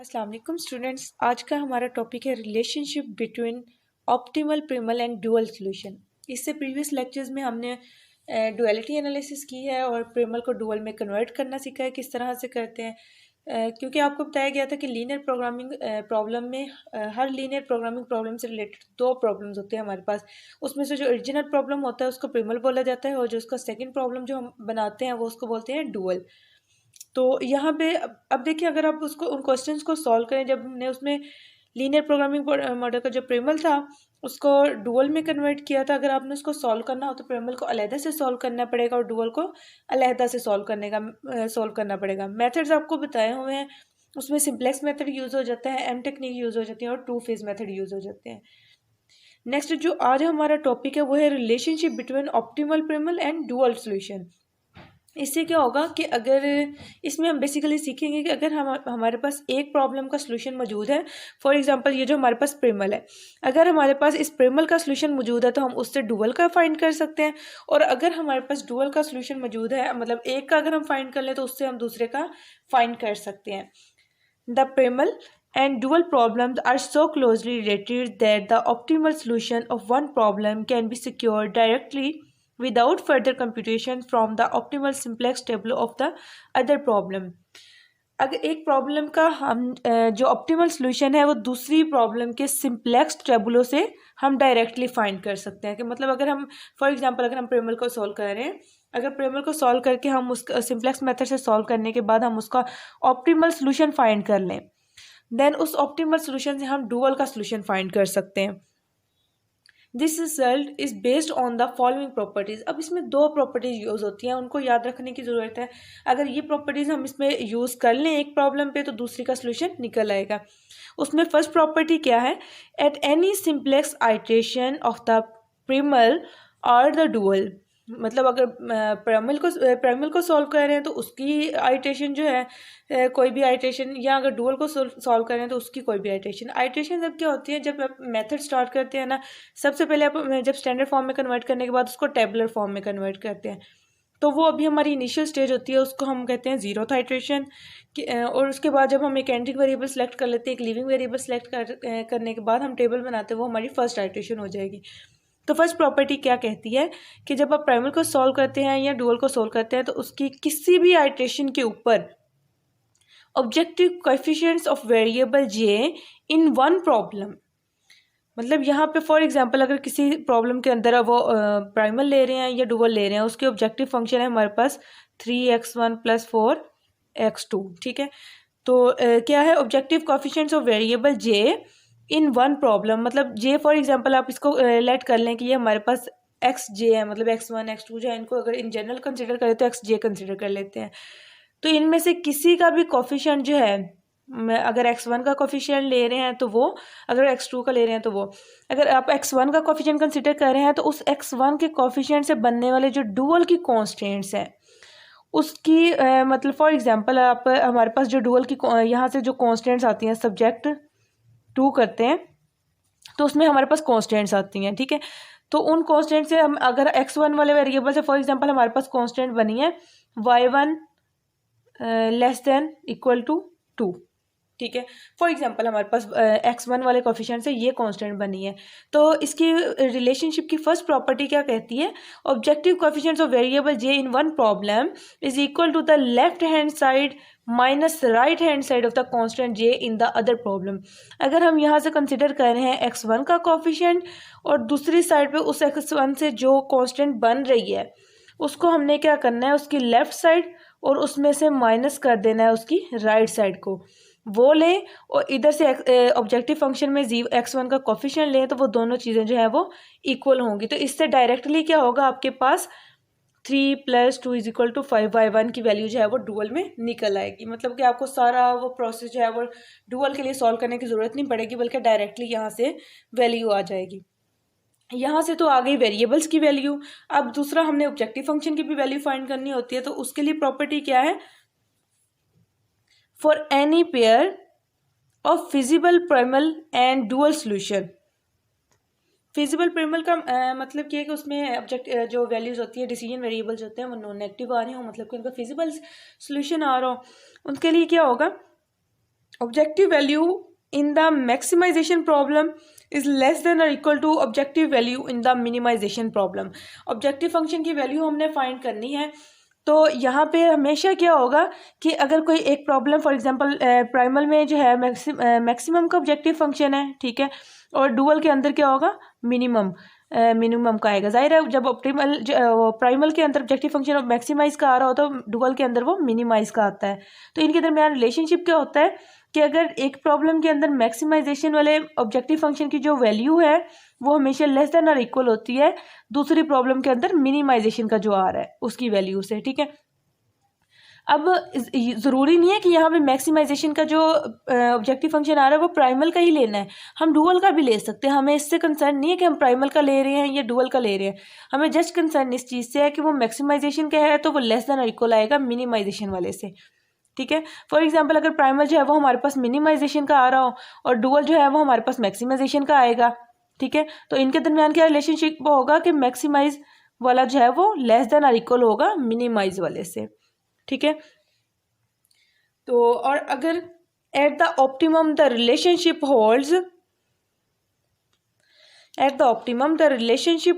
अस्सलाम वालेकुम स्टूडेंट्स। आज का हमारा टॉपिक है relationship between optimal primal and dual solution. इससे प्रीवियस लेक्चर्स में हमने डुअलिटी एनालिसिस की है और प्रिमल को डुअल में कन्वर्ट करना सीखा है किस तरह से करते हैं। क्योंकि आपको बताया गया था कि लीनियर प्रोग्रामिंग प्रॉब्लम में हर लीनियर प्रोग्रामिंग प्रॉब्लम से रिलेटेड दो प्रॉब्लम्स होते हैं हमारे पास। उसमें से जो ओरिजिनल प्रॉब्लम होता है उसको प्रिमल बोला जाता है और जो उसका सेकेंड प्रॉब्लम जो हम बनाते हैं वो उसको बोलते हैं डुअल। तो यहाँ पे अब देखिए, अगर आप उसको उन क्वेश्चंस को सॉल्व करें, जब हमने उसमें लीनियर प्रोग्रामिंग मॉडल का जो प्रिमल था उसको डुअल में कन्वर्ट किया था, अगर आपने उसको सॉल्व करना हो तो प्रिमल को अलहदा से सॉल्व करना पड़ेगा और डुअल को अलहदा से सॉल्व करना पड़ेगा। मेथड्स आपको बताए हुए हैं, उसमें सिंप्लेक्स मेथड यूज़ हो जाता है, एम टेक्निक यूज़ हो जाती है और टू फेज मेथड यूज़ हो जाते हैं। नेक्स्ट जो आज हमारा टॉपिक है वो है relationship between optimal primal and dual solution. इससे क्या होगा कि अगर इसमें हम बेसिकली सीखेंगे कि अगर हमारे पास एक प्रॉब्लम का सलूशन मौजूद है, फॉर एग्जांपल ये जो हमारे पास प्रिमल है, अगर हमारे पास इस प्रिमल का सलूशन मौजूद है तो हम उससे डुअल का फाइंड कर सकते हैं। और अगर हमारे पास डुअल का सलूशन मौजूद है, मतलब एक का अगर हम फाइंड कर लें तो उससे हम दूसरे का फाइंड कर सकते हैं। The primal and dual problems are so closely related that the optimal solution of one problem can be secured directly without further computation from the optimal simplex table of the other problem। अगर एक problem का हम जो optimal solution है वो दूसरी problem के simplex टेबुलों से हम डायरेक्टली फाइंड कर सकते हैं। कि मतलब अगर हम फॉर एग्जांपल अगर हम प्रिमल को सॉल्व कर रहे हैं, अगर प्रिमल को सॉल्व करके हम उसका सिंप्लेक्स मेथड से सॉल्व करने के बाद हम उसका ऑप्टिमल सॉल्यूशन फाइंड कर लें, देन उस ऑप्टिमल सॉल्यूशन से हम डुअल का सॉल्यूशन फाइंड कर सकते हैं। This result is based on the following properties. अब इसमें दो प्रॉपर्टीज यूज होती हैं, उनको याद रखने की जरूरत है। अगर ये प्रॉपर्टीज हम इसमें यूज कर लें एक प्रॉब्लम पे तो दूसरी का सॉल्यूशन निकल आएगा। उसमें फर्स्ट प्रॉपर्टी क्या है, at any simplex iteration of the primal और द डुअल। मतलब अगर प्राइमल को सॉल्व कर रहे हैं तो उसकी आइट्रेशन जो है कोई भी आइट्रेशन, या अगर डुअल को सॉल्व कर रहे हैं तो उसकी कोई भी आइट्रेशन जब क्या होती है, जब आप मेथड स्टार्ट करते हैं ना, सबसे पहले आप जब स्टैंडर्ड फॉर्म में कन्वर्ट करने के बाद उसको टेबुलर फॉर्म में कन्वर्ट करते हैं, तो वो अभी हमारी इनिशियल स्टेज होती है, उसको हम कहते हैं जीरोथ आइट्रेशन। और उसके बाद जब हम एक एंट्रिक वेरिएबल सेलेक्ट कर लेते हैं, एक लिविंग वेरिएबल सेलेक्ट करने के बाद हम टेबल बनाते हैं, वो हमारी फर्स्ट आइट्रेशन हो जाएगी। तो फर्स्ट प्रॉपर्टी क्या कहती है कि जब आप प्राइमल को सॉल्व करते हैं या डुअल को सॉल्व करते हैं तो उसकी किसी भी आइट्रेशन के ऊपर objective coefficients of variable J in one problem, मतलब यहाँ पे फॉर एग्जांपल अगर किसी प्रॉब्लम के अंदर वो प्राइमल ले रहे हैं या डुअल ले रहे हैं, उसके ऑब्जेक्टिव फंक्शन है हमारे पास 3x1 + 4x2, ठीक है। तो क्या है, objective coefficients of variable J in one problem, मतलब जे फॉर एग्जांपल आप इसको लेट कर लें कि ये हमारे पास एक्स जे है, मतलब x1 x2 जो है, इनको अगर इन जनरल कंसिडर करें तो एक्स जे कंसिडर कर लेते हैं। तो इनमें से किसी का भी कोफिशिएंट जो है, अगर x1 का कोफिशिएंट ले रहे हैं तो वो, अगर x2 का ले रहे हैं तो वो, अगर आप x1 का कोफिशिएंट कंसिडर कर रहे हैं तो उस x1 के कोफिशिएंट से बनने वाले जो डुअल की कॉन्स्टेंट्स हैं उसकी मतलब फॉर एग्जांपल आप हमारे पास जो डुअल की यहाँ से जो कॉन्स्टेंट्स आती हैं, सब्जेक्ट 2 करते हैं तो उसमें हमारे पास कॉन्स्टेंट्स आती हैं, ठीक है। तो उन कॉन्स्टेंट से हम अगर x1 वाले वेरिएबल से फॉर एग्जांपल हमारे पास कॉन्स्टेंट बनी है y1 < 2, ठीक है। फॉर एग्जांपल हमारे पास x1 वाले कोफिशिएंट से ये कांस्टेंट बनी है। तो इसकी रिलेशनशिप की फर्स्ट प्रॉपर्टी क्या कहती है, objective coefficients of variable j in one problem is equal to the left hand side minus right hand side of the constant j in the other problem. अगर हम यहाँ से कंसिडर कर रहे हैं x1 का कोफिशिएंट और दूसरी साइड पे उस x1 से जो कांस्टेंट बन रही है उसको हमने क्या करना है, उसकी लेफ्ट साइड और उसमें से माइनस कर देना है उसकी राइट साइड को, वो लें और इधर से ऑब्जेक्टिव फंक्शन में x1 का कोफिशिएंट लें तो वो दोनों चीज़ें जो है वो इक्वल होंगी। तो इससे डायरेक्टली क्या होगा, आपके पास 3 + 2 = 5 y1 की वैल्यू जो है वो डुअल में निकल आएगी। मतलब कि आपको सारा वो प्रोसेस जो है वो डुअल के लिए सॉल्व करने की ज़रूरत नहीं पड़ेगी, बल्कि डायरेक्टली यहाँ से वैल्यू आ जाएगी। यहाँ से तो आ गई वेरिएबल्स की वैल्यू। अब दूसरा हमने ऑब्जेक्टिव फंक्शन की भी वैल्यू फाइंड करनी होती है, तो उसके लिए प्रॉपर्टी क्या है, for any pair of feasible primal and dual solution. Feasible primal का मतलब क्या है कि उसमें ऑब्जेक्ट जो वैल्यूज होती है, डिसीजन वेरिएबल्स होते हैं, वो नॉन नेगेटिव आ रहे हो, मतलब कि उनका फिजिबल सॉल्यूशन आ रहा हो, उनके लिए क्या होगा, objective value in the maximisation problem is less than और equal to objective value in the minimisation problem. Objective function की वैल्यू हमने फाइंड करनी है, तो यहाँ पे हमेशा क्या होगा कि अगर कोई एक प्रॉब्लम फॉर एग्जांपल प्राइमल में जो है मैक्सिमम का ऑब्जेक्टिव फंक्शन है, ठीक है, और डुअल के अंदर क्या होगा, मिनिमम का आएगा। जाहिर है जब ऑप्टिमल प्राइमल के अंदर ऑब्जेक्टिव फंक्शन मैक्सिमाइज का आ रहा होता है तो डुअल के अंदर वो मिनिमाइज का आता है। तो इनके दरमियान रिलेशनशिप क्या होता है कि अगर एक प्रॉब्लम के अंदर मैक्सिमाइजेशन वाले ऑब्जेक्टिव फंक्शन की जो वैल्यू है वो हमेशा लेस देन और इक्वल होती है दूसरी प्रॉब्लम के अंदर मिनिमाइजेशन का जो आ रहा है उसकी वैल्यू से, ठीक है। अब ज़रूरी नहीं है कि यहाँ पे मैक्सिमाइजेशन का जो ऑब्जेक्टिव फंक्शन आ रहा है वो प्राइमल का ही लेना है, हम डुअल का भी ले सकते हैं। हमें इससे कंसर्न नहीं है कि हम प्राइमल का ले रहे हैं या डुअल का ले रहे हैं, हमें जस्ट कंसर्न इस चीज़ से है कि वो मैक्सिमाइजेशन का है तो वो लेस देन और इक्वल आएगा मिनिमाइजेशन वाले से, ठीक है। फॉर एग्जाम्पल अगर प्राइमल जो है वो हमारे पास मिनिमाइजेशन का आ रहा हो और डुअल जो है वो हमारे पास मैक्सिमाइजेशन का आएगा, ठीक है, तो इनके दरमियान क्या रिलेशनशिप होगा कि मैक्सिमाइज वाला जो है वो लेस देन और इक्वल होगा मिनिमाइज वाले से, ठीक है। तो और अगर at the optimum the relationship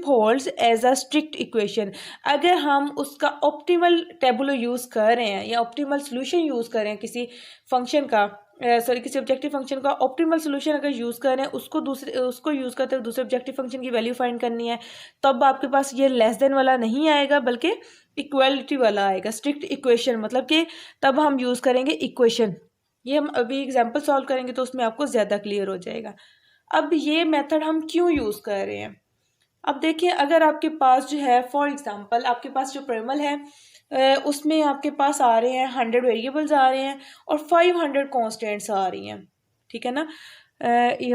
holds as a strict equation, अगर हम उसका ऑप्टिमल टेबुलो यूज़ कर रहे हैं या ऑप्टिमल सोल्यूशन यूज़ कर रहे हैं किसी फंक्शन का किसी ऑब्जेक्टिव फंक्शन का ऑप्टिमल सोल्यूशन अगर यूज़ कर रहे हैं उसको यूज़ करते हुए दूसरे ऑब्जेक्टिव फंक्शन की वैल्यू फाइंड करनी है, तब आपके पास ये लेस देन वाला नहीं आएगा बल्कि इक्वलिटी वाला आएगा, स्ट्रिक्ट इक्वेशन, मतलब कि तब हम यूज़ करेंगे इक्वेशन। ये हम अभी एग्जाम्पल सॉल्व करेंगे तो उसमें आपको ज़्यादा क्लियर हो जाएगा। अब ये मेथड हम क्यों यूज़ कर रहे हैं, अब देखिए अगर आपके पास जो है फॉर एग्जांपल आपके पास जो प्राइमल है उसमें आपके पास आ रहे हैं 100 वेरिएबल्स आ रहे हैं और 500 कॉन्स्टेंट्स आ रही हैं, ठीक है ना।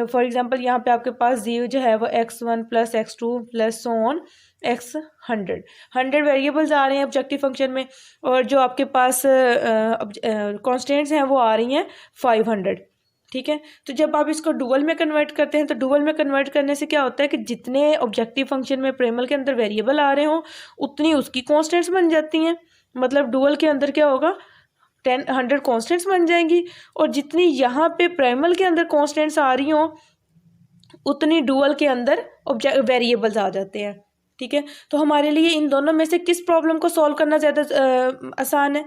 फॉर एग्जांपल यहाँ पे आपके पास जी जो है वो x1 plus x2 plus so on x100 variables आ रहे हैं ऑब्जेक्टिव फंक्शन में, और जो आपके पास कॉन्स्टेंट्स हैं वो आ रही हैं 500, ठीक है। तो जब आप इसको डुअल में कन्वर्ट करते हैं तो डुअल में कन्वर्ट करने से क्या होता है कि जितने ऑब्जेक्टिव फंक्शन में प्राइमल के अंदर वेरिएबल आ रहे हों उतनी उसकी कॉन्स्टेंट्स बन जाती हैं, मतलब डुअल के अंदर क्या होगा 100 कॉन्स्टेंट्स बन जाएंगी, और जितनी यहाँ पे प्राइमल के अंदर कॉन्स्टेंट्स आ रही हों उतनी डुअल के अंदर वेरिएबल्स आ जाते हैं, ठीक है। तो हमारे लिए इन दोनों में से किस प्रॉब्लम को सॉल्व करना ज़्यादा आसान है,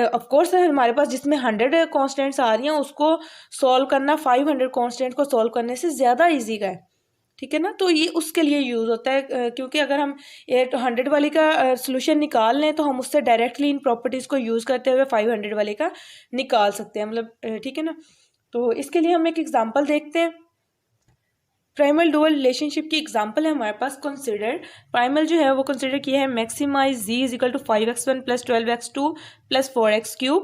ऑफ कोर्स हमारे पास जिसमें 100 कॉन्स्टेंट्स आ रही हैं उसको सॉल्व करना 500 कॉन्स्टेंट को सॉल्व करने से ज़्यादा इजी का है, ठीक है ना। तो ये उसके लिए यूज़ होता है क्योंकि अगर हम 100 वाली का सोल्यूशन निकाल लें तो हम उससे डायरेक्टली इन प्रॉपर्टीज़ को यूज़ करते हुए 500 वाले का निकाल सकते हैं, मतलब ठीक है ना। तो इसके लिए हम एक एग्जाम्पल देखते हैं। प्राइमल डुअल रिलेशनशिप की एग्जांपल है हमारे पास कंसिडर, प्राइमल जो है वो कंसिडर किया है maximise z is equal to 5x1 plus 12x2 plus 4x3,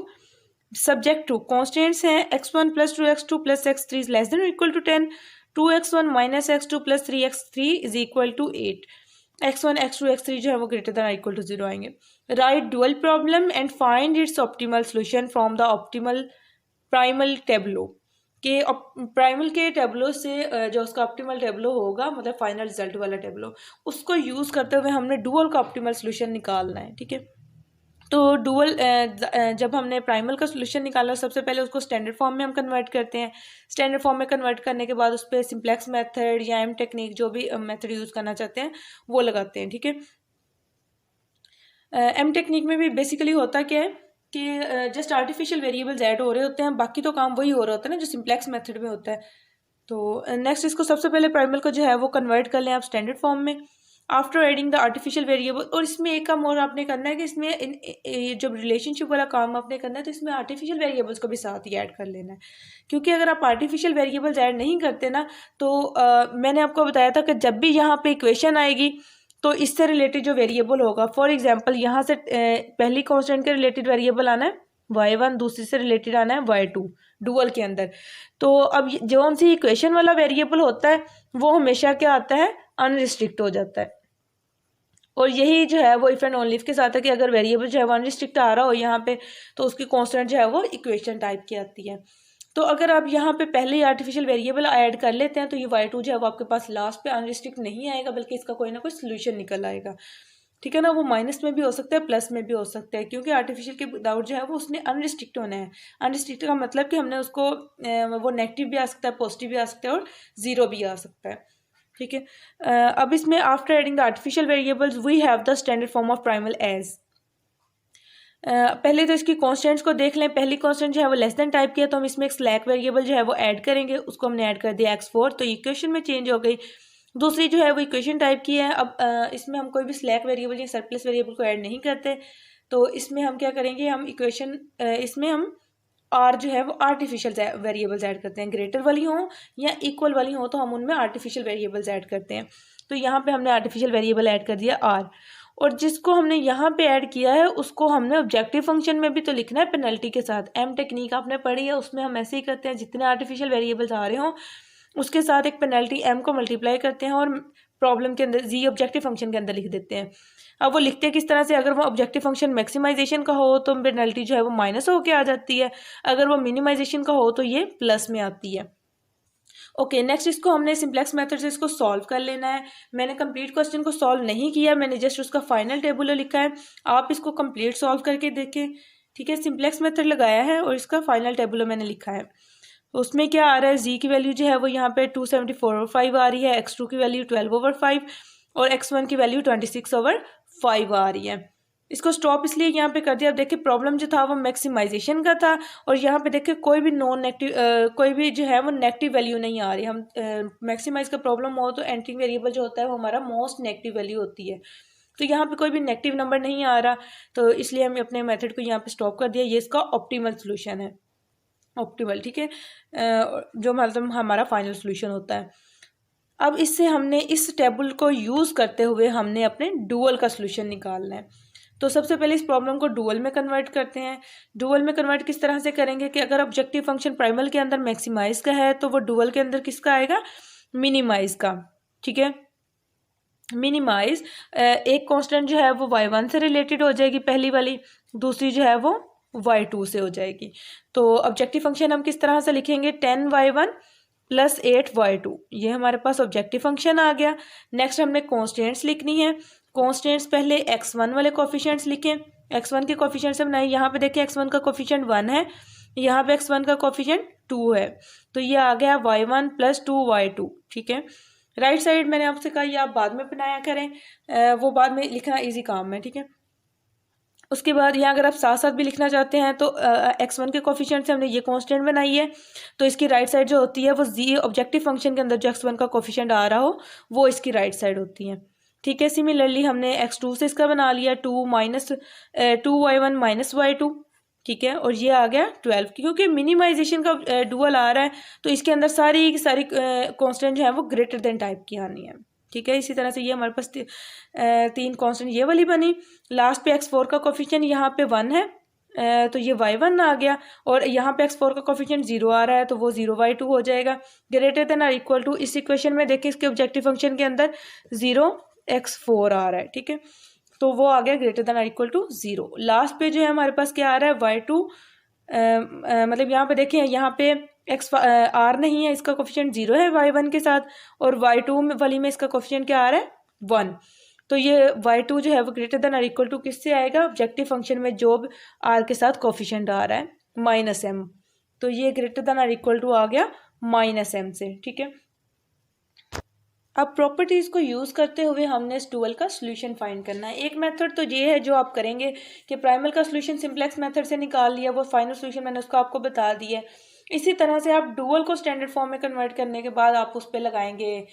subject to constants हैं x1 plus 2x2 plus x3 is less than equal to 10, 2x1 minus x2 plus 3x3 is equal to 8, x1 x2 x3 जो है वो greater than equal to 0 आएंगे। Right dual problem and find its optimal solution from the optimal primal tableau, के primal के टेबलो से जो उसका optimal टेबलो होगा मतलब फाइनल रिजल्ट वाला टेबलो उसको यूज़ करते हुए हमने डुअल का ऑप्टिमल सोल्यूशन निकालना है, ठीक है। तो डुअल जब हमने प्राइमल का सोल्यूशन निकाला सबसे पहले उसको स्टैंडर्ड फॉर्म में हम कन्वर्ट करते हैं, स्टैंडर्ड फॉर्म में कन्वर्ट करने के बाद उस पर सिंप्लेक्स मेथड या एम टेक्निक जो भी मेथड यूज़ करना चाहते हैं वो लगाते हैं, ठीक है। एम टेक्निक में भी बेसिकली होता क्या है कि जस्ट आर्टिफिशियल वेरिएबल्स ऐड हो रहे होते हैं, बाकी तो काम वही हो रहा होता है ना जो सिंप्लेक्स मेथड में होता है। तो नेक्स्ट इसको सबसे पहले प्राइमल को जो है वो कन्वर्ट कर लें आप स्टैंडर्ड फॉर्म में after adding the artificial variable. और इसमें एक काम और आपने करना है कि इसमें जब रिलेशनशिप वाला काम आपने करना है तो इसमें आर्टिफिशियल वेरिएबल्स को भी साथ ही ऐड कर लेना है, क्योंकि अगर आप आर्टिफिशियल वेरिएबल्स ऐड नहीं करते ना तो मैंने आपको बताया था कि जब भी यहाँ पे इक्वेशन आएगी तो इससे रिलेटेड जो वेरिएबल होगा, फॉर एग्जांपल यहाँ से पहली कांस्टेंट के रिलेटेड वेरिएबल आना है y1, दूसरी से रिलेटेड आना है y2 डुअल के अंदर। तो अब जो हमसे इक्वेशन वाला वेरिएबल होता है वो हमेशा क्या आता है अनरिस्ट्रिक्ट हो जाता है, और यही जो है वो इफ एंड ओनली के साथ है कि अगर वेरिएबल जो है वो अनरिस्ट्रिक्ट आ रहा हो यहाँ पे तो उसकी कांस्टेंट जो है वो इक्वेशन टाइप की आती है। तो अगर आप यहाँ पे पहले ही आर्टिफिशियल वेरिएबल ऐड कर लेते हैं तो ये y2 जो है वो आपके पास लास्ट पे अनरिस्ट्रिक्ट नहीं आएगा बल्कि इसका कोई ना कोई सोल्यूशन निकल आएगा, ठीक है ना, वो माइनस में भी हो सकता है प्लस में भी हो सकता है, क्योंकि आर्टिफिशियल के विदाउट जो है वो उसने अनरिस्ट्रिक्ट होना है। अनरिस्ट्रिक्ट का मतलब कि हमने उसको वो नेगेटिव भी आ सकता है, पॉजिटिव भी आ सकता है और ज़ीरो भी आ सकता है। ठीक है, अब इसमें after adding the artificial variables we have the standard form of primal as. पहले तो इसकी कॉन्स्टेंट्स को देख लें। पहली कॉन्स्टेंट जो है वो लेस देन टाइप की है, तो हम इसमें एक स्लैक वेरिएबल जो है वो ऐड करेंगे, उसको हमने ऐड कर दिया x4, तो इक्वेशन में चेंज हो गई। दूसरी जो है वो इक्वेशन टाइप की है। अब इसमें हम कोई भी स्लैक वेरिएबल या सरप्लस वेरिएबल को ऐड नहीं करते, तो इसमें हम क्या करेंगे, हम इक्वेशन इसमें हम आर जो है वो आर्टिफिशियल वेरिएबल्स ऐड करते हैं। ग्रेटर वाली हो या इक्वल वाली हो तो हम उनमें आर्टिफिशियल वेरिएबल्स ऐड करते हैं। तो यहाँ पे हमने आर्टिफिशियल वेरिएबल ऐड कर दिया आर, और जिसको हमने यहाँ पे ऐड किया है उसको हमने ऑब्जेक्टिव फंक्शन में भी तो लिखना है पेनल्टी के साथ। एम टेक्निक आपने पढ़ी है, उसमें हम ऐसे ही करते हैं, जितने आर्टिफिशियल वेरिएबल्स आ रहे हों उसके साथ एक पेनल्टी एम को मल्टीप्लाई करते हैं और प्रॉब्लम के अंदर जी ऑब्जेक्टिव फंक्शन के अंदर लिख देते हैं। अब वो लिखते हैं किस तरह से, अगर वो ऑब्जेक्टिव फंक्शन मैक्सिमाइजेशन का हो तो पेनल्टी जो है वो माइनस होके आ जाती है, अगर वो मिनिमाइजेशन का हो तो ये प्लस में आती है। ओके, नेक्स्ट इसको हमने सिंप्लेक्स मेथड से इसको सॉल्व कर लेना है। मैंने कंप्लीट क्वेश्चन को सॉल्व नहीं किया, मैंने जस्ट उसका फाइनल टेबुलर लिखा है। आप इसको कंप्लीट सॉल्व करके देखें। ठीक है, सिंप्लेक्स मेथड लगाया है और इसका फाइनल टेबुलर मैंने लिखा है। उसमें क्या आ रहा है, जी की वैल्यू जो है वो यहाँ पे 274/5 आ रही है, x2 की वैल्यू 12/5 और x1 की वैल्यू 26/5 आ रही है। इसको स्टॉप इसलिए यहाँ पे कर दिया। अब देखिए प्रॉब्लम जो था वो मैक्सिमाइजेशन का था, और यहाँ पे देखिए कोई भी नॉन नेगेटिव कोई भी जो है वो नेगेटिव वैल्यू नहीं आ रही। हम मैक्सिमाइज का प्रॉब्लम हो तो एंट्रिंग वेरिएबल जो होता है वो हमारा मोस्ट नेगेटिव वैल्यू होती है, तो यहाँ पे कोई भी नेगेटिव नंबर नहीं आ रहा, तो इसलिए हमने अपने मेथड को यहाँ पे स्टॉप कर दिया। ये इसका ऑप्टिमल सोल्यूशन है, ऑप्टिमल। ठीक है, जो मतलब हमारा फाइनल सोल्यूशन होता है। अब इससे हमने इस टेबल को यूज़ करते हुए हमने अपने डुअल का सोल्यूशन निकालना है। तो सबसे पहले इस प्रॉब्लम को डुअल में कन्वर्ट करते हैं। डुअल में कन्वर्ट किस तरह से करेंगे कि अगर ऑब्जेक्टिव फंक्शन प्राइमल के अंदर मैक्सिमाइज का है तो वो डुअल के अंदर किसका आएगा, मिनिमाइज का। ठीक है, मिनिमाइज एक कांस्टेंट जो है वो y1 से रिलेटेड हो जाएगी पहली वाली, दूसरी जो है वो y2 से हो जाएगी। तो ऑब्जेक्टिव फंक्शन हम किस तरह से लिखेंगे, 10y1 + 8y2, ये हमारे पास ऑब्जेक्टिव फंक्शन आ गया। नेक्स्ट हमने कॉन्स्टेंट्स लिखनी है। कॉन्स्टेंट्स पहले x1 वाले कोफिशिएंट्स लिखें, x1 के कोफिशिएंट्स से बनाए। यहाँ पे देखिए x1 का कोफिशिएंट 1 है, यहाँ पे x1 का कोफिशिएंट 2 है, तो ये आ गया y1 + 2y2। ठीक है, राइट साइड मैंने आपसे कहा ये आप बाद में बनाया करें, वो बाद में लिखना इजी काम है। ठीक है, उसके बाद यहाँ अगर आप साथ साथ भी लिखना चाहते हैं तो x1 के कोफिशिएंट से हमने ये कांस्टेंट बनाई है, तो इसकी राइट साइड जो होती है वो जी ऑब्जेक्टिव फंक्शन के अंदर जो x1 का कोफिशिएंट आ रहा हो वो इसकी राइट साइड होती है। ठीक है, सिमिलरली हमने x2 से इसका बना लिया 2y1 - y2। ठीक है, और ये आ गया 12, क्योंकि मिनिमाइजेशन का डुअल आ रहा है तो इसके अंदर सारी की सारी कांस्टेंट जो है वो ग्रेटर देन टाइप की आनी है। ठीक है, इसी तरह से ये हमारे पास 3 कांस्टेंट ये वाली बनी। लास्ट पे x4 का कोफिशिएंट यहाँ पे 1 है, तो ये y1 आ गया, और यहाँ पे x4 का कोफिशिएंट 0 आ रहा है तो वो 0y2 हो जाएगा। ग्रेटर देन और इक्वल टू, इस इक्वेशन में देखिए इसके ऑब्जेक्टिव फंक्शन के अंदर 0x4 आ रहा है। ठीक है, तो वो आ गया ग्रेटर देन और इक्वल टू 0। लास्ट पे जो है हमारे पास क्या आ रहा है, y2 मतलब यहाँ पे देखें, यहाँ पे r नहीं है, इसका कोफिशिएंट 0 है y1 के साथ, और y2 वाली में इसका कोफिशिएंट क्या आ रहा है, 1। तो ये y2 जो है वो ग्रेटर देन और इक्वल टू किससे आएगा, ऑब्जेक्टिव फंक्शन में जो r के साथ कोफिशिएंट आ रहा है -m, तो ये ग्रेटर देन और इक्वल टू आ गया -m से। ठीक है, अब प्रॉपर्टीज़ को यूज़ करते हुए हमने इस डुअल का सोल्यूशन फाइंड करना है। एक मेथड तो ये है जो आप करेंगे कि प्राइमल का सोल्यूशन सिंप्लेक्स मेथड से निकाल लिया, वो फाइनल सोल्यूशन मैंने उसको आपको बता दिया है। इसी तरह से आप डुअल को स्टैंडर्ड फॉर्म में कन्वर्ट करने के बाद आप उस पर लगाएंगे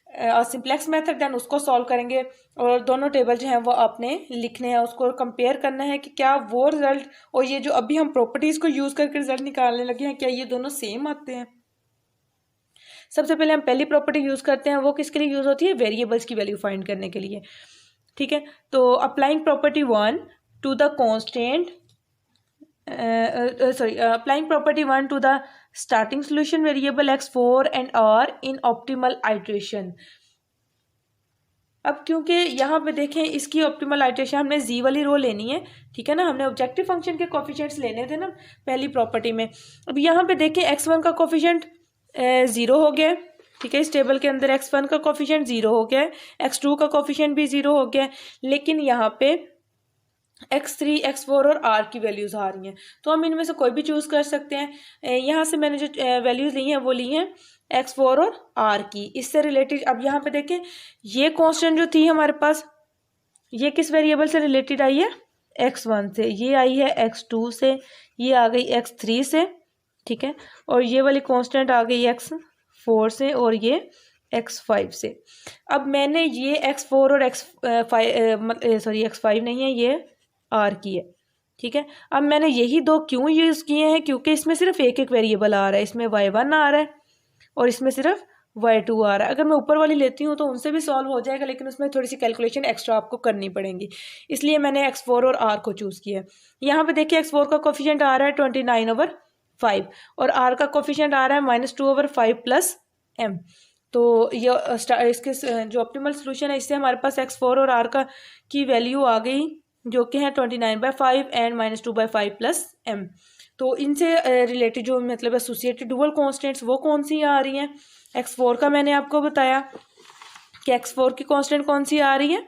सिंप्लेक्स मेथड, देन उसको सॉल्व करेंगे, और दोनों टेबल जो हैं वो आपने लिखने हैं, उसको कंपेयर करना है कि क्या वो रिजल्ट और ये जो अभी हम प्रॉपर्टीज़ को यूज़ करके रिजल्ट निकालने लगे हैं क्या ये दोनों सेम आते हैं। सबसे पहले हम पहली प्रॉपर्टी यूज़ करते हैं, वो किसके लिए यूज़ होती है, वेरिएबल्स की वैल्यू फाइंड करने के लिए। ठीक है, तो applying property 1 to the constant applying property 1 to the starting solution variable x4 and r in optimal iteration। अब क्योंकि यहाँ पे देखें इसकी ऑप्टिमल आइटरेशन हमने जी वाली रो लेनी है। ठीक है ना, हमने ऑब्जेक्टिव फंक्शन के कोफिशिएंट्स लेने थे ना पहली प्रॉपर्टी में। अब यहाँ पे देखें x1 का कोफिशिएंट 0 हो गया, ठीक है। इस टेबल के अंदर x1 का कोफिशिएंट 0 हो गया है, x2 का कोफिशिएंट भी 0 हो गया है, लेकिन यहाँ पे x3, x4 और r की वैल्यूज़ आ रही हैं, तो हम इनमें से कोई भी चूज़ कर सकते हैं। यहाँ से मैंने जो वैल्यूज़ ली हैं वो ली हैं x4 और r की, इससे रिलेटेड। अब यहाँ पे देखें, ये कांस्टेंट जो थी हमारे पास, ये किस वेरिएबल से रिलेटेड आई है, x1 से, ये आई है x2 से, ये आ गई x3 से, ठीक है, और ये वाली कांस्टेंट आ गई x4 से, और ये x5 से। अब मैंने ये x4 और x5 नहीं है, ये r की है, ठीक है। अब मैंने यही दो क्यों यूज़ किए हैं, क्योंकि इसमें सिर्फ एक एक वेरिएबल आ रहा है, इसमें y1 आ रहा है और इसमें सिर्फ y2 आ रहा है। अगर मैं ऊपर वाली लेती हूँ तो उनसे भी सॉल्व हो जाएगा, लेकिन उसमें थोड़ी सी कैलकुलेशन एक्स्ट्रा आपको करनी पड़ेगी, इसलिए मैंने x4 और r को चूज़ किया है। यहाँ पे देखिए x4 का कोफिशिएंट आ रहा है 29/5 और r का कोफिशिएंट आ रहा है -2/5 प्लस m। तो ये इसके जो ऑप्टिमल सोल्यूशन है, इससे हमारे पास x4 और r का की वैल्यू आ गई, जो कि है 29/5 एंड -2/5 प्लस m। तो इनसे रिलेटेड जो मतलब एसोसिएटेड डुअल कांस्टेंट्स वो कौन सी आ रही हैं, x4 का मैंने आपको बताया कि x4 की कांस्टेंट कौन सी आ रही है,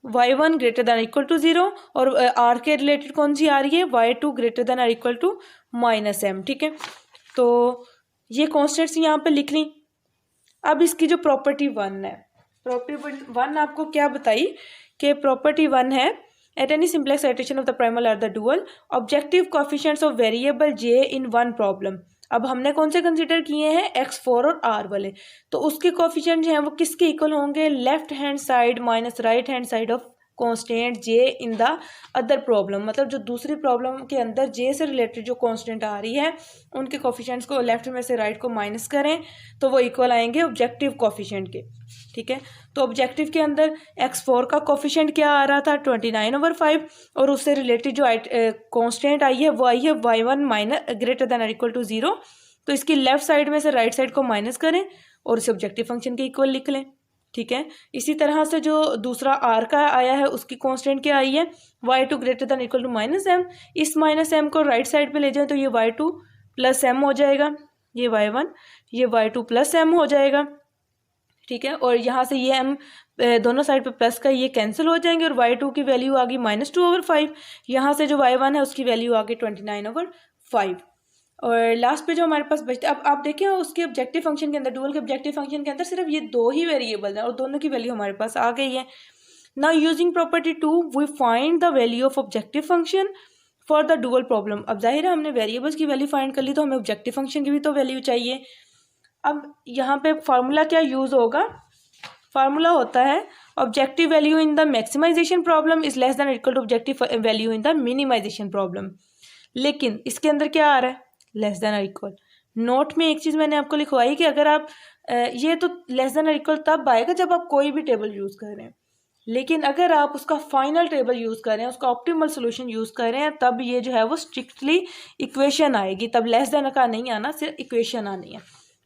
y1 greater than equal to 0, और r के रिलेटेड कौन सी आ रही है, y2 greater than equal to -m, ठीक है। तो ये कांस्टेंट्स यहाँ पे लिख ली। अब इसकी जो प्रॉपर्टी 1 है, प्रॉपर्टी 1 आपको क्या बताई कि प्रॉपर्टी 1 है, at any simplex iteration of the primal or the dual, objective coefficients of variable j in one problem। अब हमने कौन से कंसिडर किए हैं, x4 और r वाले, तो उसके कोफिशिएंट जो हैं वो किसके इक्वल होंगे, left hand side minus right hand side of constant j in the other problem. मतलब जो दूसरी प्रॉब्लम के अंदर j से रिलेटेड जो कांस्टेंट आ रही है, उनके कोफिशिएंट्स को लेफ्ट में से राइट को माइनस करें तो वो इक्वल आएंगे ऑब्जेक्टिव कोफिशिएंट के, ठीक है। तो ऑब्जेक्टिव के अंदर x4 का कोफिशिएंट क्या आ रहा था, 29/5, और उससे रिलेटेड जो कांस्टेंट आई है वो आई है y1 माइनस ग्रेटर दैन और इक्वल टू 0। तो इसकी लेफ्ट साइड में से राइट साइड को माइनस करें और इसे ऑब्जेक्टिव फंक्शन के इक्वल लिख लें, ठीक है। इसी तरह से जो दूसरा r का आया है उसकी कांस्टेंट क्या आई है, y2 greater than equal to -m। इस -m को राइट साइड पे ले जाएं तो ये y2 प्लस m हो जाएगा, ये y1, ये y2 प्लस m हो जाएगा, ठीक है। और यहाँ से ये m दोनों साइड पे प्लस का ये कैंसिल हो जाएंगे और y2 की वैल्यू आ गई -2/5। यहाँ से जो y1 है उसकी वैल्यू आ गई 29/5। और लास्ट पे जो हमारे पास बचता है, अब आप देखें उसके ऑब्जेक्टिव फंक्शन के अंदर, डुअल के ऑब्जेक्टिव फंक्शन के अंदर सिर्फ ये दो ही वेरिएबल हैं और दोनों की वैल्यू हमारे पास आ गई है। Now using property 2 we find the value of objective function for the dual problem. अब जाहिर है हमने वेरिएबल्स की वैल्यू फाइंड कर ली, तो हमें ऑब्जेक्टिव फंक्शन की भी तो वैल्यू चाहिए। अब यहाँ पे फार्मूला क्या यूज़ होगा, फार्मूला होता है objective value in the maximisation problem is less than equal to objective value in the minimisation problem. लेकिन इसके अंदर क्या आ रहा है, लेस देन और इक्वल। नोट में एक चीज़ मैंने आपको लिखवाई कि अगर आप ये तो लेस देन और इक्वल तब आएगा जब आप कोई भी टेबल यूज़ कर रहे हैं, लेकिन अगर आप उसका फाइनल टेबल यूज़ कर रहे हैं, उसका ऑप्टिमल सोल्यूशन यूज़ कर रहे हैं, तब ये जो है वो स्ट्रिक्टली इक्वेशन आएगी, तब लेस देन का नहीं आना, सिर्फ इक्वेशन आनी है,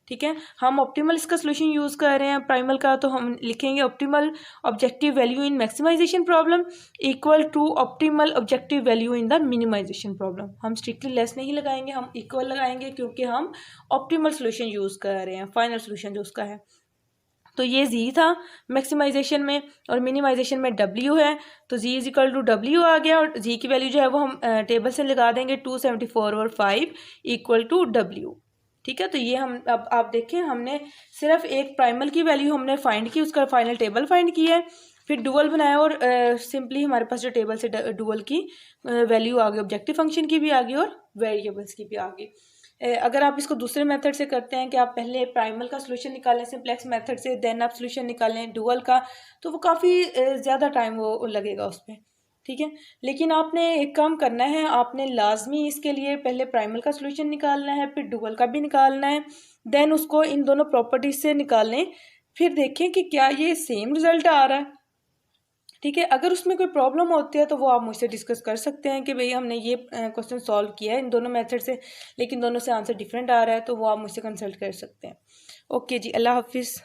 ठीक है। हम ऑप्टिमल इसका सोल्यूशन यूज़ कर रहे हैं प्राइमल का, तो हम लिखेंगे optimal objective value in maximisation problem equal to optimal objective value in the minimisation problem. हम स्ट्रिक्टली लेस नहीं लगाएंगे, हम इक्वल लगाएंगे, क्योंकि हम ऑप्टिमल सोल्यूशन यूज़ कर रहे हैं, फाइनल सोल्यूशन जो उसका है। तो ये z था मैक्सिमाइजेशन में, और मिनिमाइजेशन में w है, तो z is equal to w आ गया, और z की वैल्यू जो है वो हम टेबल से लगा देंगे 274/5 इक्वल टू w, ठीक है। तो ये हम अब आप देखें, हमने सिर्फ एक प्राइमल की वैल्यू हमने फाइंड की, उसका फाइनल टेबल फाइंड किया है, फिर डुअल बनाया और सिंपली हमारे पास जो टेबल से डुअल की वैल्यू आ गई, ऑब्जेक्टिव फंक्शन की भी आ गई और वेरिएबल्स की भी आ गई। अगर आप इसको दूसरे मेथड से करते हैं कि आप पहले प्राइमल का सोल्यूशन निकालें सिंप्लेक्स मेथड से, देन आप सोल्यूशन निकालें डुअल का, तो वो काफ़ी ज़्यादा टाइम वो लगेगा उस पर, ठीक है। लेकिन आपने एक काम करना है, आपने लाजमी इसके लिए पहले प्राइमल का सोल्यूशन निकालना है, फिर डुअल का भी निकालना है, देन उसको इन दोनों प्रॉपर्टीज से निकालें, फिर देखें कि क्या ये सेम रिजल्ट आ रहा है, ठीक है। अगर उसमें कोई प्रॉब्लम होती है तो वो आप मुझसे डिस्कस कर सकते हैं कि भाई हमने ये क्वेश्चन सॉल्व किया है इन दोनों मेथड से, लेकिन दोनों से आंसर डिफरेंट आ रहा है, तो वो आप मुझसे कंसल्ट कर सकते हैं। ओके जी, अल्लाह हाफिज़।